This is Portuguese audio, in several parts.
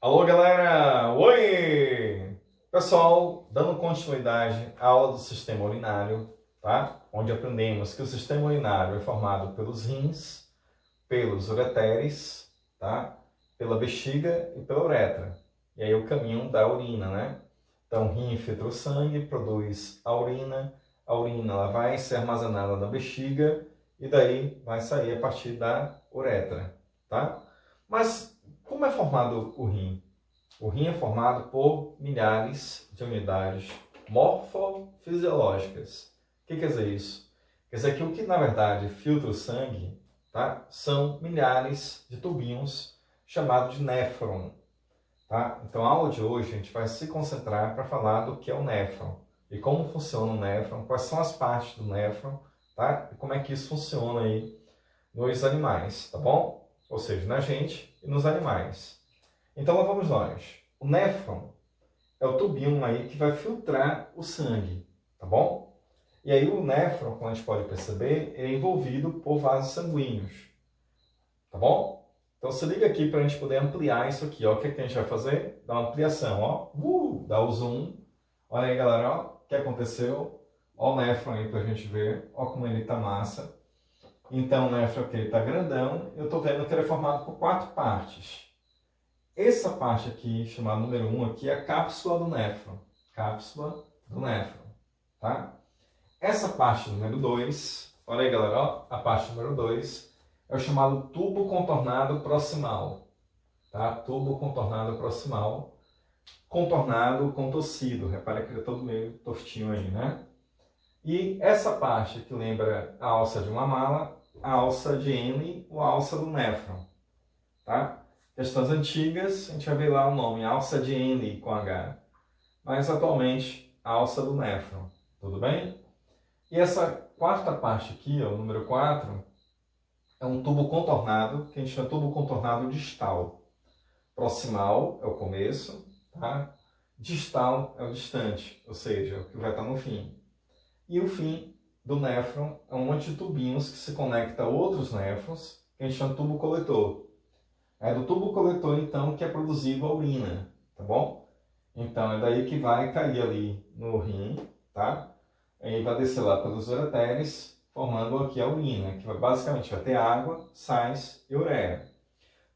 Alô, galera! Oi! Pessoal, dando continuidade à aula do sistema urinário, tá? Onde aprendemos que o sistema urinário é formado pelos rins, pelos ureteres, tá? Pela bexiga e pela uretra. E aí o caminho da urina, né? Então, o rim filtra o sangue, produz a urina ela vai ser armazenada na bexiga e daí vai sair a partir da uretra, tá? Mas como é formado o rim? O rim é formado por milhares de unidades morfofisiológicas. O que quer dizer isso? Quer dizer que o que na verdade filtra o sangue, tá? São milhares de tubinhos chamados de néfron. Tá? Então a aula de hoje a gente vai se concentrar para falar do que é o néfron e como funciona o néfron, quais são as partes do néfron, tá? E como é que isso funciona aí nos animais, tá bom? Ou seja, na gente e nos animais. Então lá vamos nós. O néfron é o tubinho aí que vai filtrar o sangue, tá bom? E aí o néfron, como a gente pode perceber, é envolvido por vasos sanguíneos, tá bom? Então se liga aqui para a gente poder ampliar isso aqui, ó. O que, que a gente vai fazer? Dar uma ampliação, ó. Dá o zoom. Olha aí, galera, ó. O que aconteceu? Ó o néfron aí para a gente ver. Ó como ele tá massa. Então o néfron aqui ele tá grandão. Eu tô vendo que ele é formado por 4 partes. Essa parte aqui, chamada número 1 aqui, é a cápsula do néfron. Cápsula do néfron, tá? Essa parte número 2, olha aí, galera, ó. A parte número 2 é o chamado tubo contornado proximal, tá? Tubo contornado proximal, contornado com torcido. Repara que ele é todo meio tortinho aí, né? E essa parte que lembra a alça de uma mala, a alça de Henle ou a alça do néfron, tá? Questões antigas, a gente vai ver lá o nome, alça de Henle com H, mas atualmente a alça do néfron, tudo bem? E essa quarta parte aqui, ó, o número 4, é um tubo contornado, que a gente chama de tubo contornado distal. Proximal é o começo, tá? Distal é o distante, ou seja, o que vai estar no fim. E o fim do néfron é um monte de tubinhos que se conecta a outros néfrons, que a gente chama de tubo coletor. É do tubo coletor, então, que é produzido a urina, tá bom? Então, é daí que vai cair ali no rim, tá? Aí vai descer lá pelos ureteres, formando aqui a urina, que basicamente vai ter água, sais e ureia.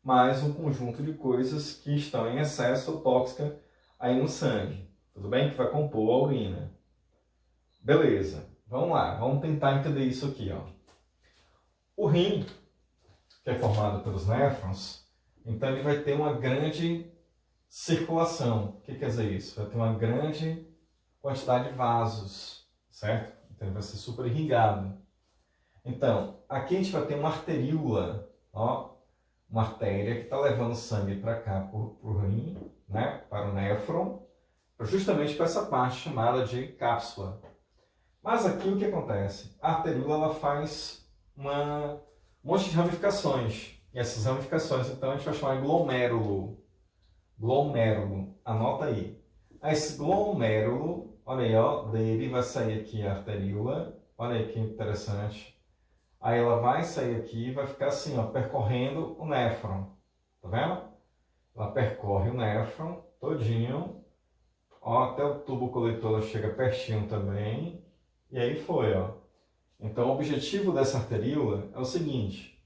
Mais um conjunto de coisas que estão em excesso ou tóxica aí no sangue, tudo bem? Que vai compor a urina. Beleza, vamos lá, vamos tentar entender isso aqui, ó. O rim, que é formado pelos néfrons, então ele vai ter uma grande circulação. O que quer dizer isso? Vai ter uma grande quantidade de vasos, certo? Então ele vai ser super irrigado. Então, aqui a gente vai ter uma arteríola, ó, uma artéria que está levando sangue para cá, para o rim, né, para o néfron, justamente para essa parte chamada de cápsula. Mas aqui o que acontece? A arteríola ela faz um monte de ramificações. E essas ramificações, então, a gente vai chamar de glomérulo. Glomérulo, anota aí. Esse glomérulo, olha aí, ó, dele vai sair aqui a arteríola. Olha aí que interessante. Aí ela vai sair aqui e vai ficar assim, ó, percorrendo o néfron. Tá vendo? Ela percorre o néfron todinho. Ó, até o tubo coletor ela chega pertinho também. E aí foi, ó. Então o objetivo dessa arteríola é o seguinte.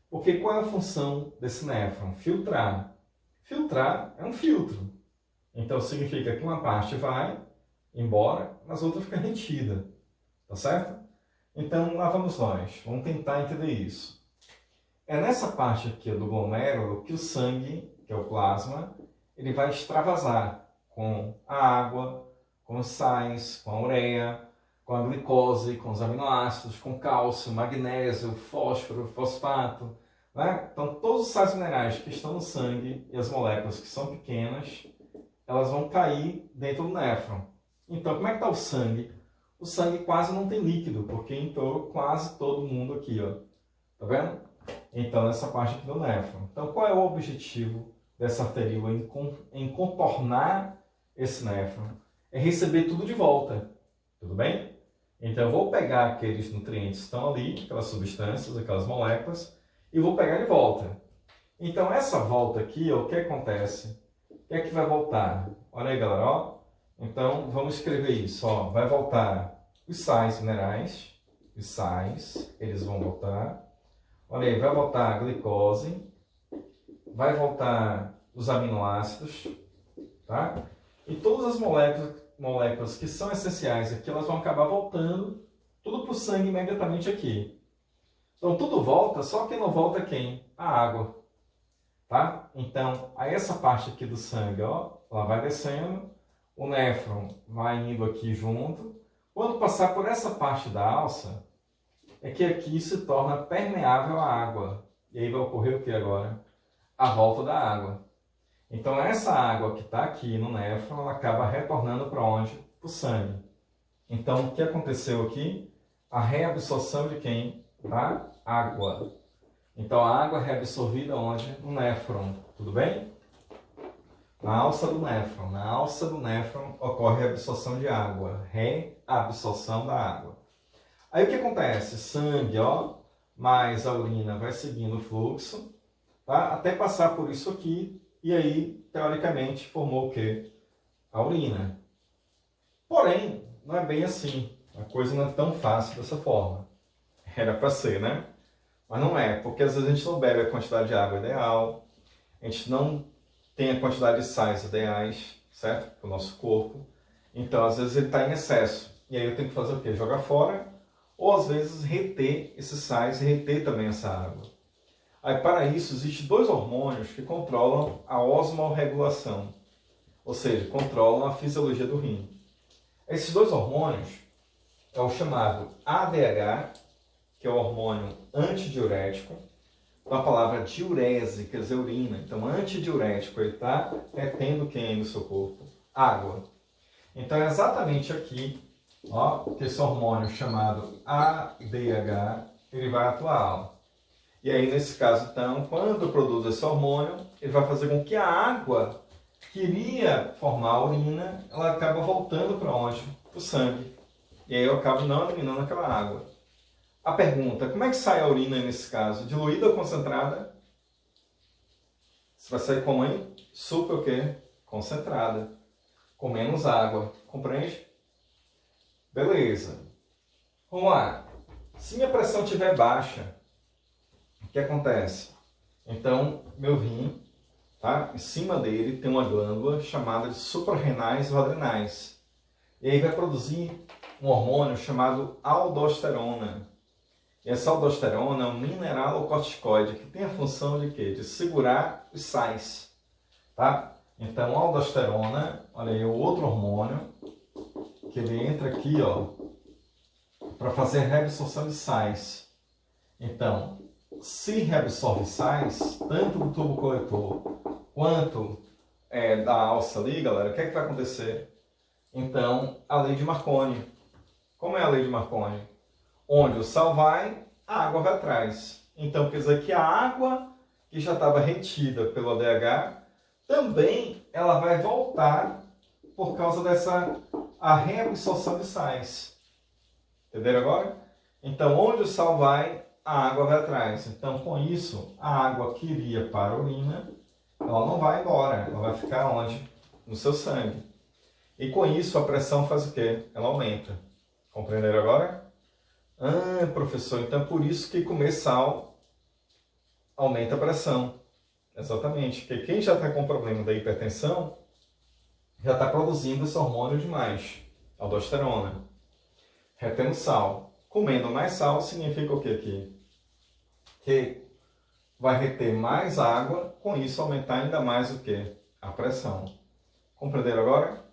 Porque qual é a função desse néfron? Filtrar. Filtrar é um filtro. Então significa que uma parte vai embora, mas a outra fica retida. Tá certo? Então, lá vamos nós. Vamos tentar entender isso. É nessa parte aqui do glomérulo que o sangue, que é o plasma, ele vai extravasar com a água, com os sais, com a ureia, com a glicose, com os aminoácidos, com cálcio, magnésio, fósforo, fosfato, né? Então, todos os sais minerais que estão no sangue e as moléculas que são pequenas, elas vão cair dentro do néfron. Então, como é que está o sangue? O sangue quase não tem líquido, porque entrou quase todo mundo aqui, ó. Tá vendo? Então, nessa parte aqui do néfron. Então, qual é o objetivo dessa arteríola em contornar esse néfron? É receber tudo de volta. Tudo bem? Então, eu vou pegar aqueles nutrientes que estão ali, aquelas substâncias, aquelas moléculas, e vou pegar de volta. Então, essa volta aqui, ó, o que acontece? que é que vai voltar? Olha aí, galera, ó. Então, vamos escrever isso, ó. Vai voltar os sais minerais, os sais, eles vão voltar. Olha aí, vai voltar a glicose, vai voltar os aminoácidos, tá? E todas as moléculas que são essenciais aqui, elas vão acabar voltando tudo para o sangue imediatamente aqui. Então, tudo volta, só que não volta quem? A água, tá? Então, aí essa parte aqui do sangue, ó, ela vai descendo, o néfron vai indo aqui junto. Quando passar por essa parte da alça, é que aqui se torna permeável à água. E aí vai ocorrer o que agora? A volta da água. Então, essa água que está aqui no néfron, ela acaba retornando para onde? Para o sangue. Então, o que aconteceu aqui? A reabsorção de quem? Da água. Então, a água é reabsorvida onde? No néfron. Tudo bem? Na alça do néfron. Na alça do néfron ocorre a absorção de água. Reabsorção da água. Aí o que acontece? Sangue, ó, mais a urina vai seguindo o fluxo, tá? Até passar por isso aqui. E aí, teoricamente, formou o quê? A urina. Porém, não é bem assim. A coisa não é tão fácil dessa forma. Era para ser, né? Mas não é, porque às vezes a gente não bebe a quantidade de água ideal, a gente não tem a quantidade de sais ideais, certo? Para o nosso corpo. Então, às vezes ele está em excesso. E aí eu tenho que fazer o quê? Jogar fora, ou às vezes reter esses sais e reter também essa água. Aí, para isso, existem dois hormônios que controlam a osmorregulação, ou seja, controlam a fisiologia do rim. Esses dois hormônios é o chamado ADH, que é o hormônio antidiurético, da palavra diurese, quer dizer urina. Então, antidiurético, ele está retendo quem no seu corpo? Água. Então, é exatamente aqui, ó, que esse hormônio chamado ADH, ele vai atuar. E aí, nesse caso, então, quando eu produzo esse hormônio, ele vai fazer com que a água que iria formar a urina, ela acaba voltando para onde? Para o sangue. E aí eu acabo não eliminando aquela água. A pergunta, como é que sai a urina nesse caso? Diluída ou concentrada? Você vai sair como aí? Super o quê? Concentrada. Com menos água. Compreende? Beleza. Vamos lá. Se minha pressão estiver baixa, o que acontece? Então, meu rim, tá? Em cima dele tem uma glândula chamada de suprarrenais ou adrenais. E aí vai produzir um hormônio chamado aldosterona. E essa aldosterona é um mineralocorticoide que tem a função de quê? De segurar os sais, tá? Então, a aldosterona, olha aí, o outro hormônio, que ele entra aqui, ó, para fazer a reabsorção de sais. Então, se reabsorve sais, tanto do tubo coletor quanto da alça ali, galera, o que é que vai acontecer? Então, a lei de Marconi. Como é a lei de Marconi? Onde o sal vai, a água vai atrás. Então, quer dizer que a água que já estava retida pelo ADH, também ela vai voltar por causa dessa a reabsorção de sais. Entenderam agora? Então, onde o sal vai, a água vai atrás. Então, com isso, a água que iria para a urina, ela não vai embora. Ela vai ficar onde? No seu sangue. E com isso, a pressão faz o quê? Ela aumenta. Compreenderam agora? Ah, professor, então é por isso que comer sal aumenta a pressão. Exatamente. Porque quem já está com problema da hipertensão, já está produzindo esse hormônio demais, aldosterona. Retendo sal. Comendo mais sal significa o que aqui? Que vai reter mais água, com isso aumentar ainda mais o que? A pressão. Compreenderam agora?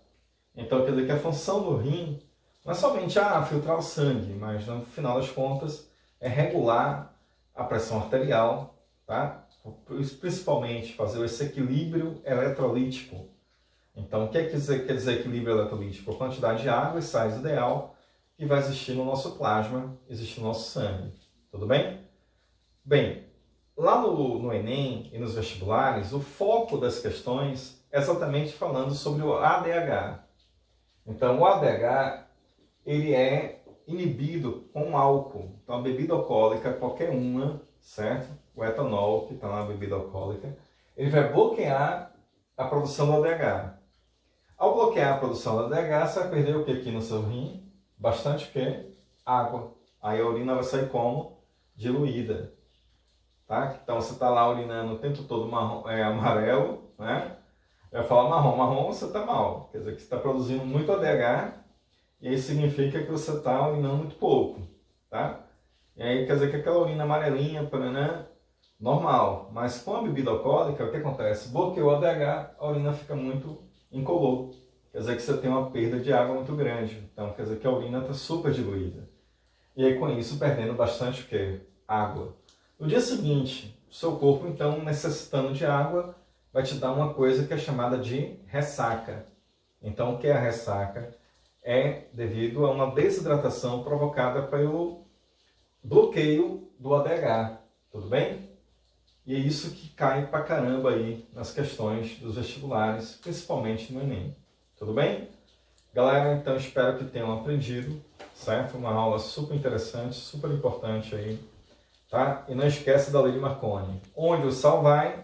Então, quer dizer que a função do rim não é somente filtrar o sangue, mas no final das contas é regular a pressão arterial, tá? Principalmente fazer esse equilíbrio eletrolítico. Então, o que quer dizer equilíbrio eletrolítico? A quantidade de água e sais ideal que vai existir no nosso plasma, existe no nosso sangue. Tudo bem? Bem, lá no Enem e nos vestibulares, o foco das questões é exatamente falando sobre o ADH. Então, o ADH, ele é inibido com álcool. Então, a bebida alcoólica, qualquer uma, certo? O etanol, que está na bebida alcoólica, ele vai bloquear a produção do ADH. Ao bloquear a produção do ADH, você vai perder o que aqui no seu rim? Bastante o quê? Água. Aí a urina vai sair como? Diluída. Tá? Então você está lá urinando o tempo todo amarelo, né? Eu falo marrom, marrom você está mal. Quer dizer que você está produzindo muito ADH e aí significa que você está urinando muito pouco, tá? E aí quer dizer que aquela urina amarelinha, né? Normal. Mas com a bebida alcoólica, o que acontece? Bloqueou o ADH, a urina fica muito incolor. Quer dizer que você tem uma perda de água muito grande. Então quer dizer que a urina está super diluída. E aí com isso perdendo bastante o quê? Água. No dia seguinte, o seu corpo então necessitando de água vai te dar uma coisa que é chamada de ressaca. Então o que é a ressaca? É devido a uma desidratação provocada pelo bloqueio do ADH. Tudo bem? E é isso que cai pra caramba aí nas questões dos vestibulares, principalmente no Enem. Tudo bem? Galera, então espero que tenham aprendido, certo? Uma aula super interessante, super importante aí, tá? E não esquece da lei de Marconi. Onde o sal vai,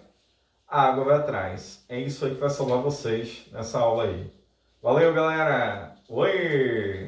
a água vai atrás. É isso aí que vai salvar vocês nessa aula aí. Valeu, galera! Oi!